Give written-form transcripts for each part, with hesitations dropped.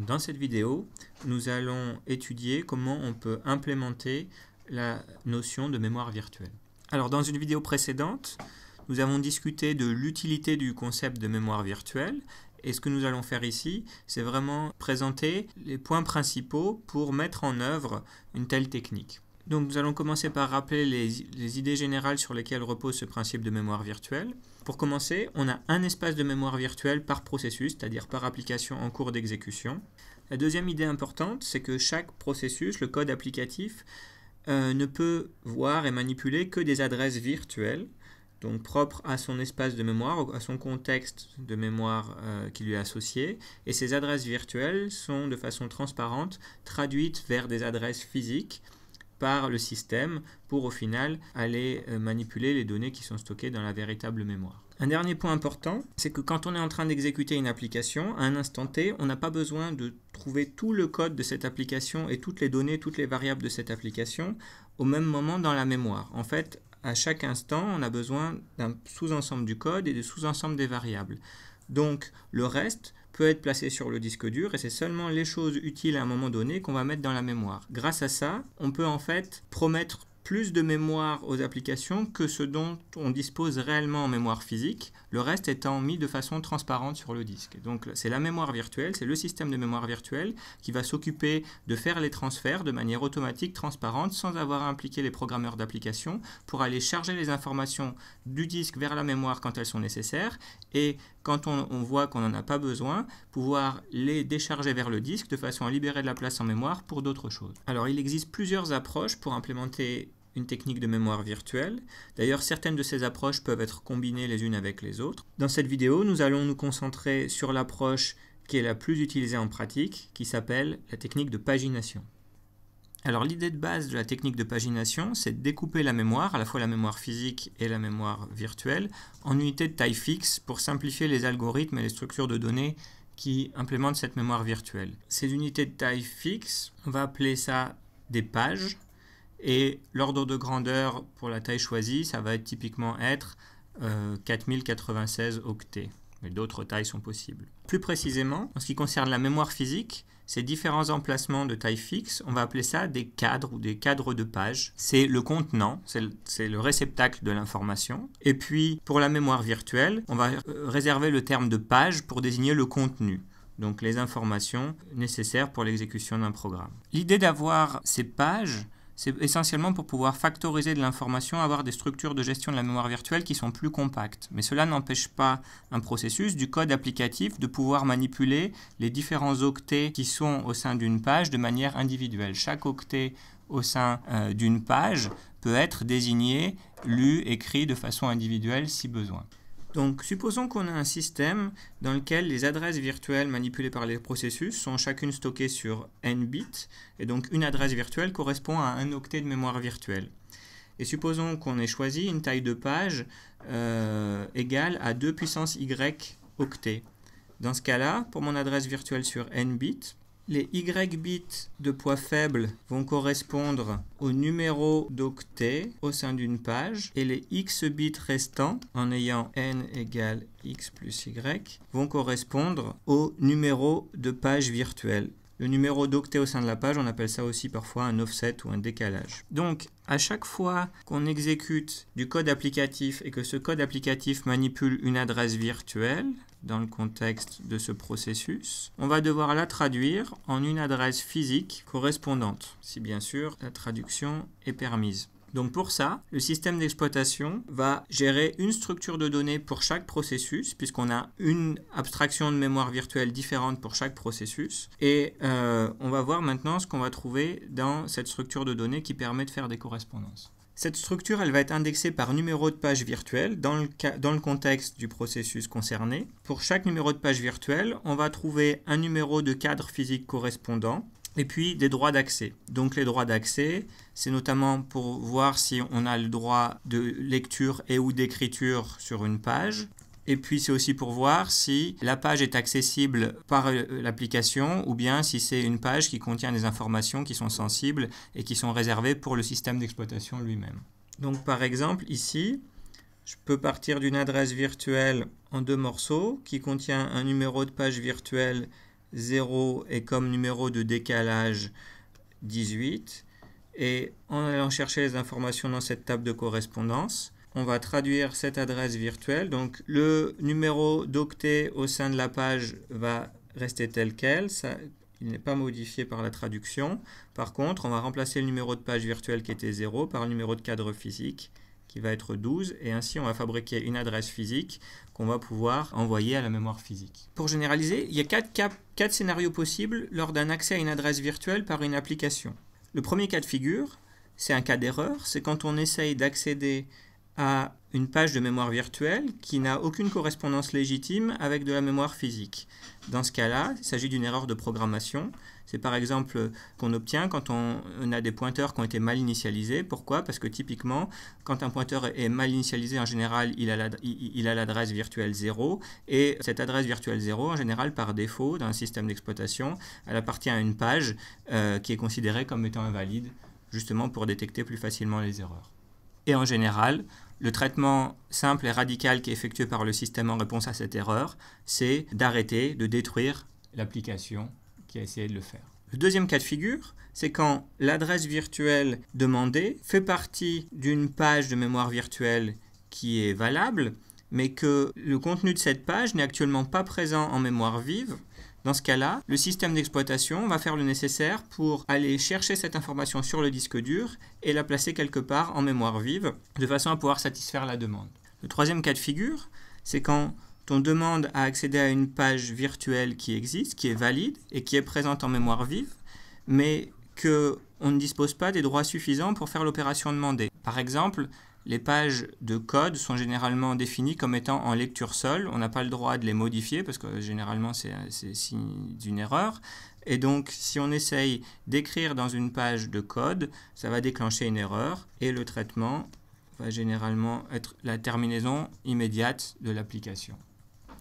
Dans cette vidéo, nous allons étudier comment on peut implémenter la notion de mémoire virtuelle. Alors, dans une vidéo précédente, nous avons discuté de l'utilité du concept de mémoire virtuelle. Et ce que nous allons faire ici, c'est vraiment présenter les points principaux pour mettre en œuvre une telle technique. Donc nous allons commencer par rappeler les idées générales sur lesquelles repose ce principe de mémoire virtuelle. Pour commencer, on a un espace de mémoire virtuelle par processus, c'est-à-dire par application en cours d'exécution. La deuxième idée importante, c'est que chaque processus, le code applicatif, ne peut voir et manipuler que des adresses virtuelles, donc propres à son espace de mémoire, à son contexte de mémoire qui lui est associé. Et ces adresses virtuelles sont de façon transparente traduites vers des adresses physiques par le système pour au final aller manipuler les données qui sont stockées dans la véritable mémoire. Un dernier point important, c'est que quand on est en train d'exécuter une application, à un instant T, on n'a pas besoin de trouver tout le code de cette application et toutes les données, toutes les variables de cette application au même moment dans la mémoire. En fait, à chaque instant, on a besoin d'un sous-ensemble du code et de sous-ensemble des variables. Donc, le reste peut être placé sur le disque dur et c'est seulement les choses utiles à un moment donné qu'on va mettre dans la mémoire. Grâce à ça, on peut en fait promettre plus de mémoire aux applications que ce dont on dispose réellement en mémoire physique, le reste étant mis de façon transparente sur le disque. Donc c'est la mémoire virtuelle, c'est le système de mémoire virtuelle qui va s'occuper de faire les transferts de manière automatique, transparente, sans avoir à impliquer les programmeurs d'application pour aller charger les informations du disque vers la mémoire quand elles sont nécessaires et quand on voit qu'on n'en a pas besoin, pouvoir les décharger vers le disque de façon à libérer de la place en mémoire pour d'autres choses. Alors il existe plusieurs approches pour implémenter une technique de mémoire virtuelle. D'ailleurs, certaines de ces approches peuvent être combinées les unes avec les autres. Dans cette vidéo, nous allons nous concentrer sur l'approche qui est la plus utilisée en pratique, qui s'appelle la technique de pagination. Alors, l'idée de base de la technique de pagination, c'est de découper la mémoire, à la fois la mémoire physique et la mémoire virtuelle, en unités de taille fixe pour simplifier les algorithmes et les structures de données qui implémentent cette mémoire virtuelle. Ces unités de taille fixe, on va appeler ça des pages. Et l'ordre de grandeur pour la taille choisie, ça va typiquement être 4096 octets. Mais d'autres tailles sont possibles. Plus précisément, en ce qui concerne la mémoire physique, ces différents emplacements de taille fixe, on va appeler ça des cadres ou des cadres de pages. C'est le contenant, c'est le réceptacle de l'information. Et puis, pour la mémoire virtuelle, on va réserver le terme de page pour désigner le contenu. Donc les informations nécessaires pour l'exécution d'un programme. L'idée d'avoir ces pages, c'est essentiellement pour pouvoir factoriser de l'information, avoir des structures de gestion de la mémoire virtuelle qui sont plus compactes. Mais cela n'empêche pas un processus du code applicatif de pouvoir manipuler les différents octets qui sont au sein d'une page de manière individuelle. Chaque octet au sein d'une page peut être désigné, lu, écrit de façon individuelle si besoin. Donc, supposons qu'on a un système dans lequel les adresses virtuelles manipulées par les processus sont chacune stockées sur n bits, et donc une adresse virtuelle correspond à un octet de mémoire virtuelle. Et supposons qu'on ait choisi une taille de page égale à 2 puissance y octets. Dans ce cas-là, pour mon adresse virtuelle sur n bits, les y bits de poids faible vont correspondre au numéro d'octets au sein d'une page et les x bits restants, en ayant n égale x plus y, vont correspondre au numéro de page virtuelle. Le numéro d'octet au sein de la page, on appelle ça aussi parfois un offset ou un décalage. Donc, à chaque fois qu'on exécute du code applicatif et que ce code applicatif manipule une adresse virtuelle, dans le contexte de ce processus, on va devoir la traduire en une adresse physique correspondante, si bien sûr la traduction est permise. Donc pour ça, le système d'exploitation va gérer une structure de données pour chaque processus, puisqu'on a une abstraction de mémoire virtuelle différente pour chaque processus. Et on va voir maintenant ce qu'on va trouver dans cette structure de données qui permet de faire des correspondances. Cette structure, elle va être indexée par numéro de page virtuelle dans le contexte du processus concerné. Pour chaque numéro de page virtuelle, on va trouver un numéro de cadre physique correspondant et puis des droits d'accès. Donc les droits d'accès, c'est notamment pour voir si on a le droit de lecture et ou d'écriture sur une page. Et puis c'est aussi pour voir si la page est accessible par l'application ou bien si c'est une page qui contient des informations qui sont sensibles et qui sont réservées pour le système d'exploitation lui-même. Donc par exemple ici, je peux partir d'une adresse virtuelle en 2 morceaux qui contient un numéro de page virtuelle 0 et comme numéro de décalage 18. Et en allant chercher les informations dans cette table de correspondance, on va traduire cette adresse virtuelle. Donc le numéro d'octet au sein de la page va rester tel quel. Il n'est pas modifié par la traduction. Par contre, on va remplacer le numéro de page virtuelle qui était 0 par le numéro de cadre physique qui va être 12. Et ainsi, on va fabriquer une adresse physique qu'on va pouvoir envoyer à la mémoire physique. Pour généraliser, il y a quatre scénarios possibles lors d'un accès à une adresse virtuelle par une application. Le premier cas de figure, c'est un cas d'erreur. C'est quand on essaye d'accéder à une page de mémoire virtuelle qui n'a aucune correspondance légitime avec de la mémoire physique. Dans ce cas-là, il s'agit d'une erreur de programmation. C'est par exemple qu'on obtient quand on a des pointeurs qui ont été mal initialisés. Pourquoi? Parce que typiquement, quand un pointeur est mal initialisé, en général, il a l'adresse virtuelle 0. Et cette adresse virtuelle 0, en général, par défaut, dans un système d'exploitation, elle appartient à une page qui est considérée comme étant invalide, justement pour détecter plus facilement les erreurs. Et en général, le traitement simple et radical qui est effectué par le système en réponse à cette erreur, c'est d'arrêter, de détruire l'application qui a essayé de le faire. Le deuxième cas de figure, c'est quand l'adresse virtuelle demandée fait partie d'une page de mémoire virtuelle qui est valable, mais que le contenu de cette page n'est actuellement pas présent en mémoire vive. Dans ce cas-là, le système d'exploitation va faire le nécessaire pour aller chercher cette information sur le disque dur et la placer quelque part en mémoire vive, de façon à pouvoir satisfaire la demande. Le troisième cas de figure, c'est quand on demande à accéder à une page virtuelle qui existe, qui est valide et qui est présente en mémoire vive, mais qu'on ne dispose pas des droits suffisants pour faire l'opération demandée. Par exemple, les pages de code sont généralement définies comme étant en lecture seule. On n'a pas le droit de les modifier parce que généralement c'est signe d'une erreur. Et donc si on essaye d'écrire dans une page de code, ça va déclencher une erreur et le traitement va généralement être la terminaison immédiate de l'application.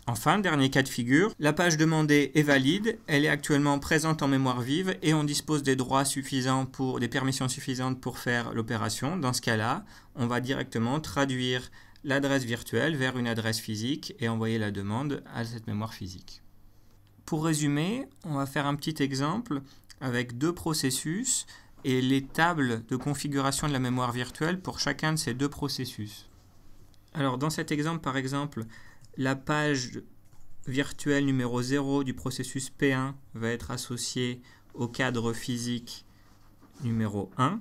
Enfin, dernier cas de figure, la page demandée est valide, elle est actuellement présente en mémoire vive et on dispose des droits suffisants des permissions suffisantes pour faire l'opération. Dans ce cas-là, on va directement traduire l'adresse virtuelle vers une adresse physique et envoyer la demande à cette mémoire physique. Pour résumer, on va faire un petit exemple avec deux processus et les tables de configuration de la mémoire virtuelle pour chacun de ces deux processus. Alors dans cet exemple, par exemple, la page virtuelle numéro 0 du processus P1 va être associée au cadre physique numéro 1.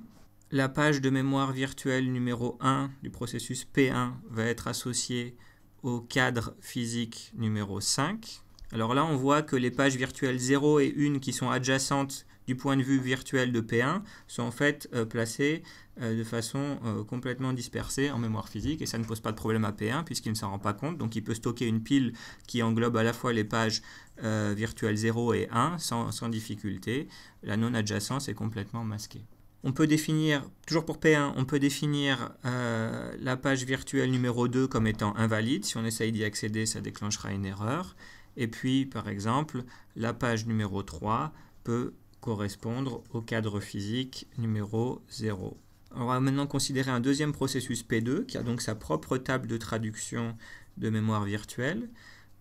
La page de mémoire virtuelle numéro 1 du processus P1 va être associée au cadre physique numéro 5. Alors là, on voit que les pages virtuelles 0 et 1 qui sont adjacentes du point de vue virtuel de P1 sont en fait placées de façon complètement dispersée en mémoire physique et ça ne pose pas de problème à P1 puisqu'il ne s'en rend pas compte. Donc il peut stocker une pile qui englobe à la fois les pages virtuelles 0 et 1 sans difficulté. La non-adjacence est complètement masquée. On peut définir, toujours pour P1, on peut définir la page virtuelle numéro 2 comme étant invalide. Si on essaye d'y accéder, ça déclenchera une erreur. Et puis, par exemple, la page numéro 3 peut correspondre au cadre physique numéro 0. On va maintenant considérer un deuxième processus P2 qui a donc sa propre table de traduction de mémoire virtuelle.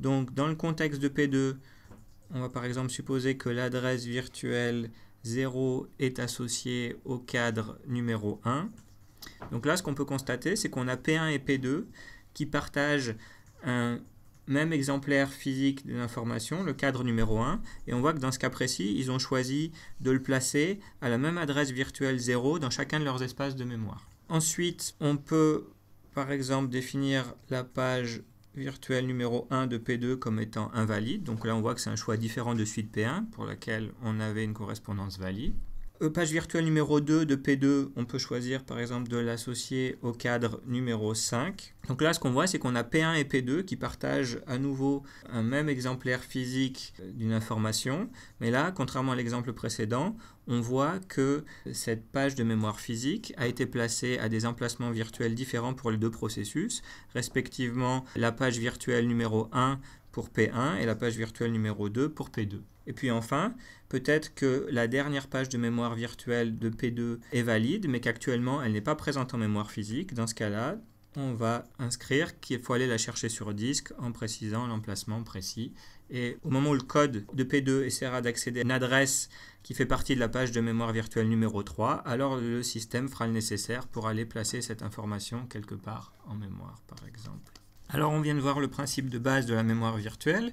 Donc, dans le contexte de P2, on va par exemple supposer que l'adresse virtuelle 0 est associée au cadre numéro 1. Donc là, ce qu'on peut constater, c'est qu'on a P1 et P2 qui partagent un même exemplaire physique de l'information, le cadre numéro 1, et on voit que dans ce cas précis, ils ont choisi de le placer à la même adresse virtuelle 0 dans chacun de leurs espaces de mémoire. Ensuite, on peut par exemple définir la page virtuelle numéro 1 de P2 comme étant invalide, donc là on voit que c'est un choix différent de celui de P1 pour lequel on avait une correspondance valide. Page virtuelle numéro 2 de P2, on peut choisir par exemple de l'associer au cadre numéro 5. Donc là, ce qu'on voit, c'est qu'on a P1 et P2 qui partagent à nouveau un même exemplaire physique d'une information. Mais là, contrairement à l'exemple précédent, on voit que cette page de mémoire physique a été placée à des emplacements virtuels différents pour les deux processus, respectivement la page virtuelle numéro 1 pour P1 et la page virtuelle numéro 2 pour P2. Et puis enfin, peut-être que la dernière page de mémoire virtuelle de P2 est valide, mais qu'actuellement elle n'est pas présente en mémoire physique. Dans ce cas-là, on va inscrire qu'il faut aller la chercher sur disque en précisant l'emplacement précis Et au moment où le code de P2 essaiera d'accéder à une adresse qui fait partie de la page de mémoire virtuelle numéro 3, alors le système fera le nécessaire pour aller placer cette information quelque part en mémoire, par exemple. Alors on vient de voir le principe de base de la mémoire virtuelle.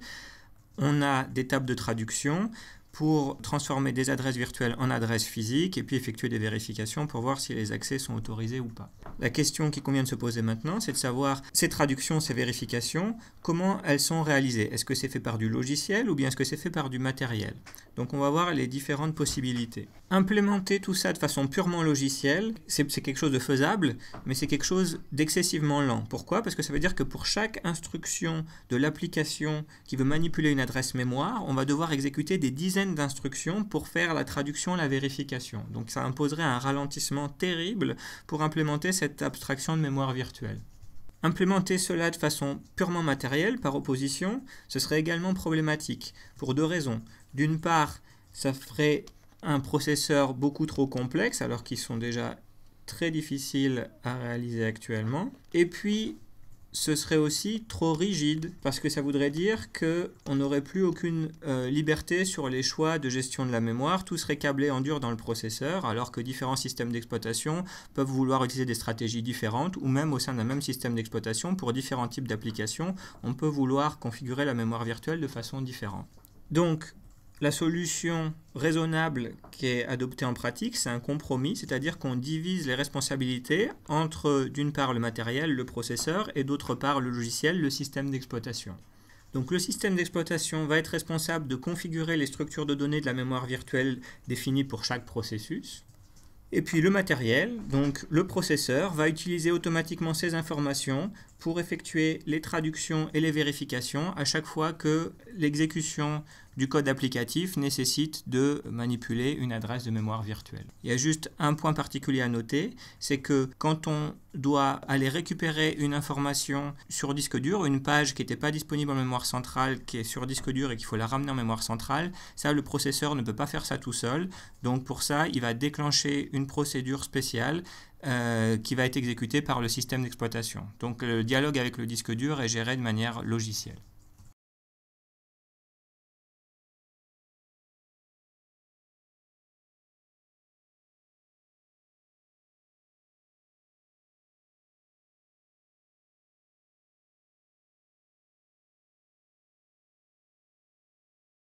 On a des tables de traduction pour transformer des adresses virtuelles en adresses physiques et puis effectuer des vérifications pour voir si les accès sont autorisés ou pas. La question qui convient de se poser maintenant, c'est de savoir ces traductions, ces vérifications, comment elles sont réalisées. Est-ce que c'est fait par du logiciel ou bien est-ce que c'est fait par du matériel? Donc on va voir les différentes possibilités. Implémenter tout ça de façon purement logicielle, c'est quelque chose de faisable, mais c'est quelque chose d'excessivement lent. Pourquoi? Parce que ça veut dire que pour chaque instruction de l'application qui veut manipuler une adresse mémoire, on va devoir exécuter des dizaines d'instructions pour faire la traduction, la vérification. Donc ça imposerait un ralentissement terrible pour implémenter cette abstraction de mémoire virtuelle. Implémenter cela de façon purement matérielle, par opposition, ce serait également problématique, pour deux raisons. D'une part, ça ferait un processeur beaucoup trop complexe, alors qu'ils sont déjà très difficiles à réaliser actuellement. Et puis, ce serait aussi trop rigide, parce que ça voudrait dire qu'on n'aurait plus aucune liberté sur les choix de gestion de la mémoire. Tout serait câblé en dur dans le processeur, alors que différents systèmes d'exploitation peuvent vouloir utiliser des stratégies différentes, ou même au sein d'un même système d'exploitation, pour différents types d'applications, on peut vouloir configurer la mémoire virtuelle de façon différente. Donc, la solution raisonnable qui est adoptée en pratique, c'est un compromis, c'est-à-dire qu'on divise les responsabilités entre, d'une part, le matériel, le processeur, et d'autre part, le logiciel, le système d'exploitation. Donc le système d'exploitation va être responsable de configurer les structures de données de la mémoire virtuelle définies pour chaque processus. Et puis le matériel, donc le processeur, va utiliser automatiquement ces informations pour effectuer les traductions et les vérifications à chaque fois que l'exécution du code applicatif nécessite de manipuler une adresse de mémoire virtuelle. Il y a juste un point particulier à noter, c'est que quand on doit aller récupérer une information sur disque dur, une page qui n'était pas disponible en mémoire centrale, qui est sur disque dur et qu'il faut la ramener en mémoire centrale, ça le processeur ne peut pas faire ça tout seul. Donc pour ça, il va déclencher une procédure spéciale qui va être exécutée par le système d'exploitation. Donc le dialogue avec le disque dur est géré de manière logicielle.